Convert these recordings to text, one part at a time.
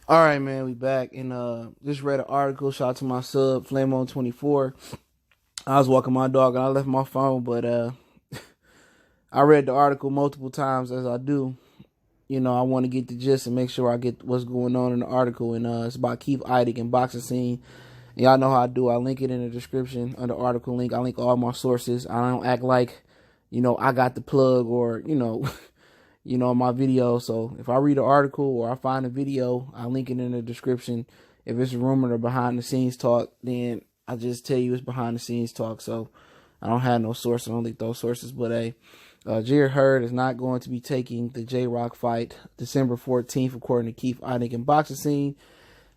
All right, man, we back and just read an article. Shout out to my sub, Flamo24. I was walking my dog and I left my phone, but I read the article multiple times as I do. You know, I want to get the gist and make sure I get what's going on in the article. And it's about Keith Idec and boxing scene. And y'all know how I do. I link it in the description under article link. I link all my sources. I don't act like, I got the plug or, my video. So if I read an article or I find a video, I link it in the description. If it's rumored or behind the scenes talk, then I just tell you it's behind the scenes talk. So I don't have no source. I don't leak those sources. But hey, Jarrett Hurd is not going to be taking the J-Rock fight December 14th, according to Keith Idec and boxing scene.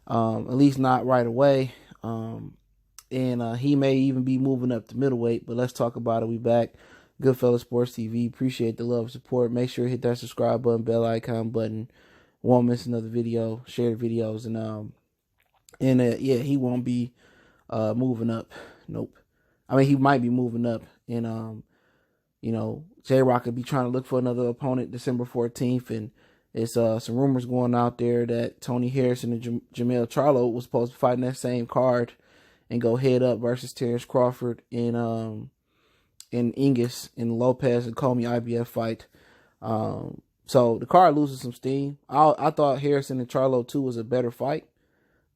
At least not right away. And he may even be moving up to middleweight. But let's talk about it. We back. Goodfellas Sports TV. Appreciate the love and support. Make sure you hit that subscribe button, bell icon button. Won't miss another video. Share the videos. And he won't be moving up. Nope. I mean, he might be moving up. And, J-Rock could be trying to look for another opponent December 14th. And it's some rumors going out there that Tony Harrison and Jamel Charlo was supposed to fight in that same card and go head up versus Terrence Crawford in Ingus in Lopez and Comey IBF fight. So the card loses some steam. I thought Harrison and Charlo 2 was a better fight,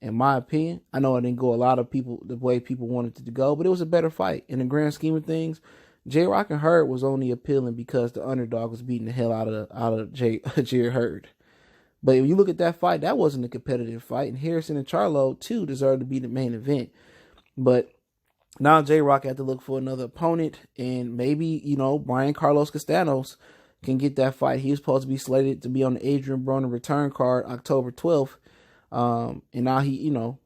in my opinion. I know it didn't go a lot of people the way people wanted it to go, but it was a better fight. In the grand scheme of things, J-Rock and Hurd was only appealing because the underdog was beating the hell out of Jarrett Hurd. But if you look at that fight, that wasn't a competitive fight, and Harrison and Charlo too deserved to be the main event. But now J-Rock had to look for another opponent, and maybe, Brian Carlos Castanos can get that fight. He was supposed to be slated to be on the Adrian Broner return card October 12th. And now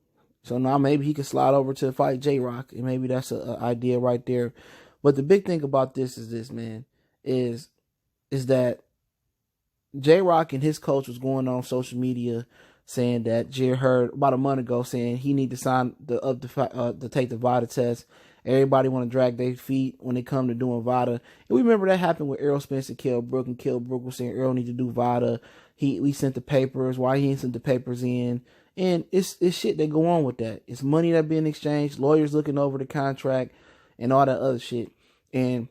so now maybe he can slide over to fight J-Rock, and maybe that's an idea right there. But the big thing about this is this, man, is that J-Rock and his coach was going on social media saying that Jarrett Hurd about a month ago saying he need to sign to take the VADA test. Everybody want to drag their feet when they come to doing VADA. And we remember that happened with Errol Spence and Kell Brook, and Kell Brook was saying Errol need to do VADA. We sent the papers. Why he ain't sent the papers in? And it's shit that go on with that. It's money that being exchanged, lawyers looking over the contract, and all that other shit. And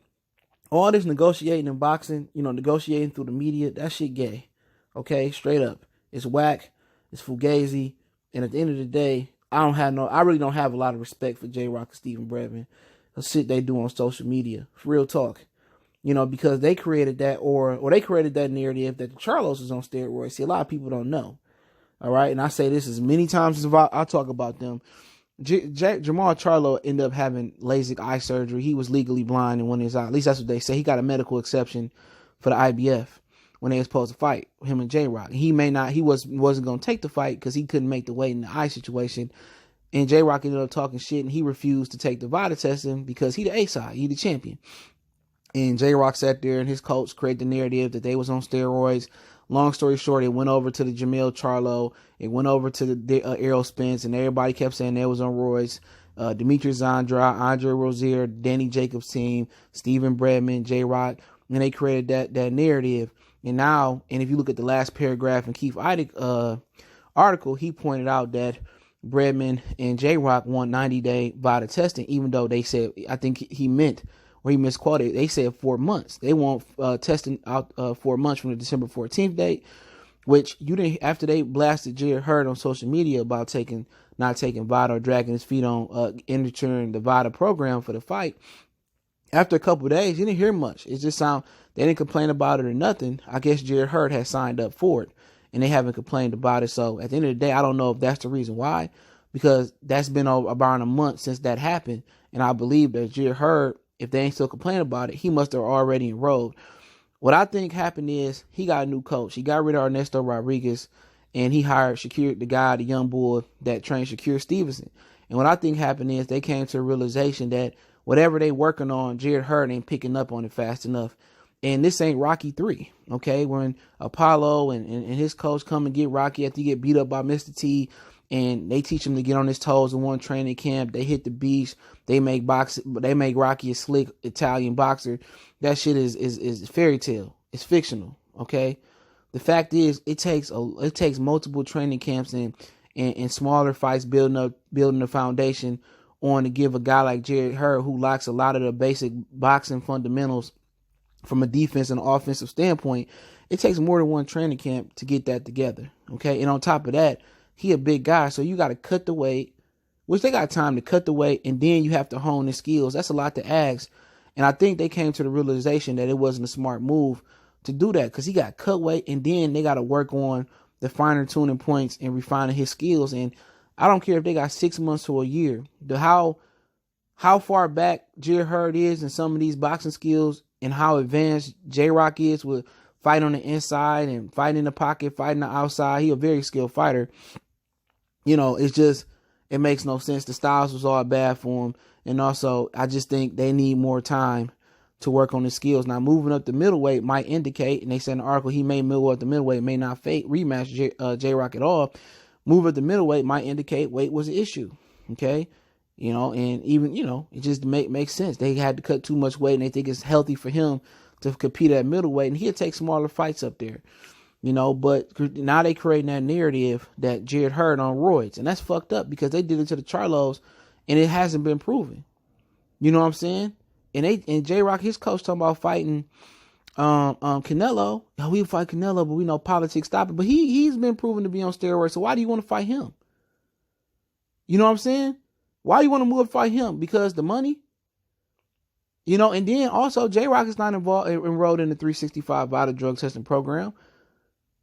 all this negotiating in boxing, negotiating through the media, that shit gay. Okay, straight up. It's whack. It's fugazi, and at the end of the day, I really don't have a lot of respect for J-Rock and Stephen Bredman. The shit they do on social media, for real talk. Because they created that, or they created that narrative that the Charlos is on steroids. See, a lot of people don't know. All right, and I say this as many times as I talk about them. Jamal Charlo ended up having LASIK eye surgery. He was legally blind in one of his eyes. At least that's what they say. He got a medical exception for the IBF when they were supposed to fight him and J-Rock. He wasn't going to take the fight because he couldn't make the weight in the eye situation. And J-Rock ended up talking shit, and he refused to take the VADA testing because he the A-side, he the champion. And J-Rock sat there and his coach created the narrative that they was on steroids. Long story short, it went over to the Jamel Charlo. It went over to the Errol Spence, and everybody kept saying they was on roids. Demetrius Zandra, Andre Rozier, Danny Jacobs' team, Stephen Bredman, J-Rock, and they created that narrative. And if you look at the last paragraph in Keith Idec article, he pointed out that Bredman and J-Rock want 90-day VADA testing, even though they said, I think he meant, or he misquoted, they said 4 months. They want testing out 4 months from the December 14th date, which you didn't, after they blasted Jarrett Hurd on social media about not taking VADA or dragging his feet on entering the VADA program for the fight. After a couple of days, you didn't hear much. It just they didn't complain about it or nothing. I guess Jarrett Hurd had signed up for it, and they haven't complained about it. So at the end of the day, I don't know if that's the reason why, because that's been about a month since that happened. And I believe that Jarrett Hurd, if they ain't still complaining about it, he must have already enrolled. What I think happened is he got a new coach. He got rid of Ernesto Rodriguez, and he hired Shakir, the young boy that trained Shakir Stevenson. And what I think happened is they came to a realization that whatever they working on, Jarrett Hurd ain't picking up on it fast enough. And this ain't Rocky 3, okay? When Apollo and his coach come and get Rocky after he get beat up by Mr. T, and they teach him to get on his toes in one training camp. They hit the beach. They make Rocky a slick Italian boxer. That shit is fairy tale. It's fictional, okay? The fact is, it takes multiple training camps and smaller fights building the foundation on to give a guy like Jarrett Hurd, who lacks a lot of the basic boxing fundamentals from a defense and offensive standpoint. It takes more than one training camp to get that together. Okay. And on top of that, he a big guy. So you got to cut the weight, which they got time to cut the weight. And then you have to hone the skills. That's a lot to ask. And I think they came to the realization that it wasn't a smart move to do that, because he got cut weight and then they got to work on the finer tuning points and refining his skills. And I don't care if they got 6 months to a year. How far back Jarrett Hurd is in some of these boxing skills and how advanced J-Rock is with fighting on the inside and fighting in the pocket, fighting the outside. He a very skilled fighter. You know, it's just, it makes no sense. The styles was all bad for him. And also, I just think they need more time to work on his skills. Now, moving up the middleweight might indicate, and they said in the article, he may move up the middleweight, may not rematch J-Rock at all. Move up the middleweight might indicate weight was an issue. Okay? You know, and even, you know, it just makes sense. They had to cut too much weight, and they think it's healthy for him to compete at middleweight, and he'll take smaller fights up there. You know, but now they creating that narrative that Jarrett Hurd on roids, and that's fucked up because they did it to the Charlos, and it hasn't been proven. You know what I'm saying? And J-Rock, his coach, talking about fighting Canelo. Oh, we'll fight Canelo, but we know politics stop it. But he's been proven to be on steroids. So why do you want to fight him? You know what I'm saying? Why do you want to move and fight him? Because the money? You know, and then also J-Rock is not enrolled in the 365 VIDA drug testing program.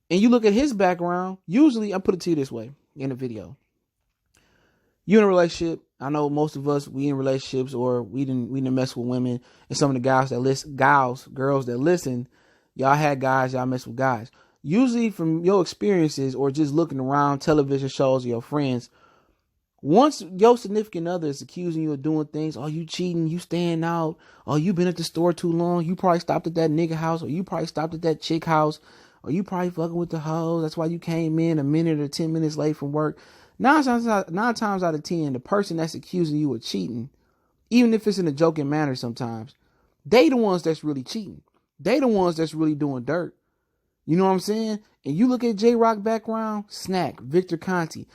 And you look at his background, usually, I'll put it to you this way in the video. You in a relationship. I know most of us, we in relationships, or we didn't mess with women. And some of the girls that listen, y'all had guys, y'all mess with guys. Usually from your experiences or just looking around television shows or your friends, once your significant other is accusing you of doing things, oh, you cheating, you staying out, oh, you been at the store too long, you probably stopped at that nigga house, or you probably stopped at that chick house, or you probably fucking with the hoes, that's why you came in a minute or 10 minutes late from work. 9 times out of 10, the person that's accusing you of cheating, even if it's in a joking manner sometimes, they the ones that's really cheating. They the ones that's really doing dirt. You know what I'm saying? And you look at J-Rock background, Snack, Victor Conti.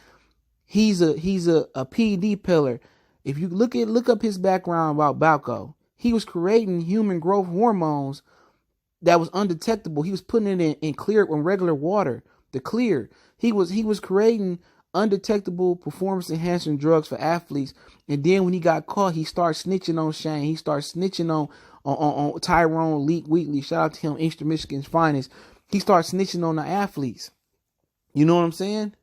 He's a PED pillar. If you look up his background about Balco, he was creating human growth hormones that was undetectable. He was putting it in clear and regular water, the clear. He was creating undetectable performance enhancing drugs for athletes. And then when he got caught, he started snitching on Shane. He started snitching on Tyrone Leak Wheatley. Shout out to him, Eastern Michigan's finest. He started snitching on the athletes. You know what I'm saying?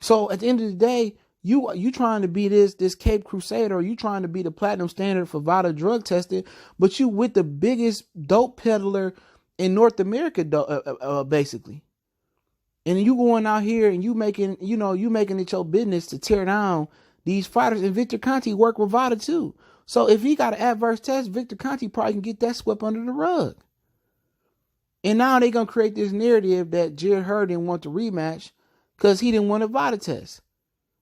So at the end of the day, you trying to be this Cape Crusader, or you trying to be the platinum standard for VIDA drug testing, but you with the biggest dope peddler in North America, basically. And you going out here and you making it your business to tear down these fighters. And Victor Conti work with VIDA too. So if he got an adverse test, Victor Conti probably can get that swept under the rug. And now they gonna create this narrative that Jarrett Hurd didn't want the rematch because he didn't want a VIDA test,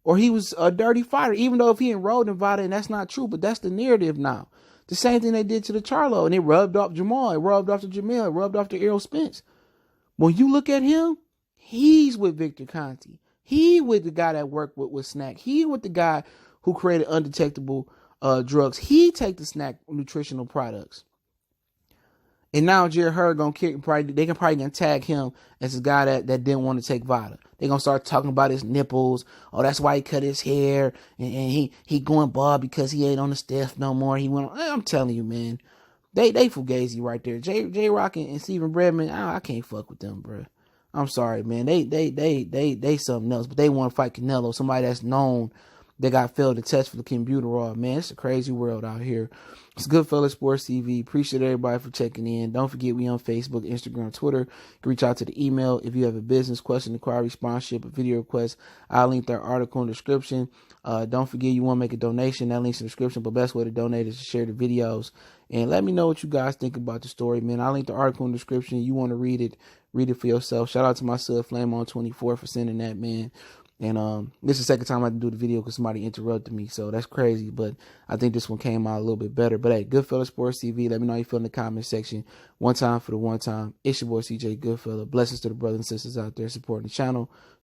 or he was a dirty fighter. Even though if he enrolled in VIDA, and that's not true, but that's the narrative now. The same thing they did to the Charlo, and it rubbed off Jamal, it rubbed off to Jamil, it rubbed off to Errol Spence. When you look at him, he's with Victor Conti. He with the guy that worked with Snack. He with the guy who created undetectable drugs. He take the Snack nutritional products. And now Jarrett Hurd they can probably tag him as a guy that didn't want to take VIDA. They're gonna start talking about his nipples. Oh, that's why he cut his hair, and he going bald because he ain't on the stiff no more. He went on, I'm telling you, man. They fugazi right there. J-Rock and Steven Bredman, I can't fuck with them, bro. I'm sorry, man. They something else, but they want to fight Canelo, somebody that's known. They got failed to test for the Kimbuterol. Man, it's a crazy world out here. It's Goodfellas Sports TV. Appreciate everybody for checking in. Don't forget, we on Facebook, Instagram, Twitter. You can reach out to the email if you have a business question, inquiry, sponsorship, a video request. I'll link that article in the description. Don't forget, you want to make a donation. That link's in the description. But best way to donate is to share the videos. And let me know what you guys think about the story, man. I'll link the article in the description. You want to read it for yourself. Shout out to my sub, Flame on 24, for sending that, man. And this is the second time I had to do the video because somebody interrupted me, so that's crazy. But I think this one came out a little bit better. But hey, Goodfella Sports TV. Let me know how you feel in the comment section. One time for the one time. It's your boy CJ Goodfella. Blessings to the brothers and sisters out there supporting the channel.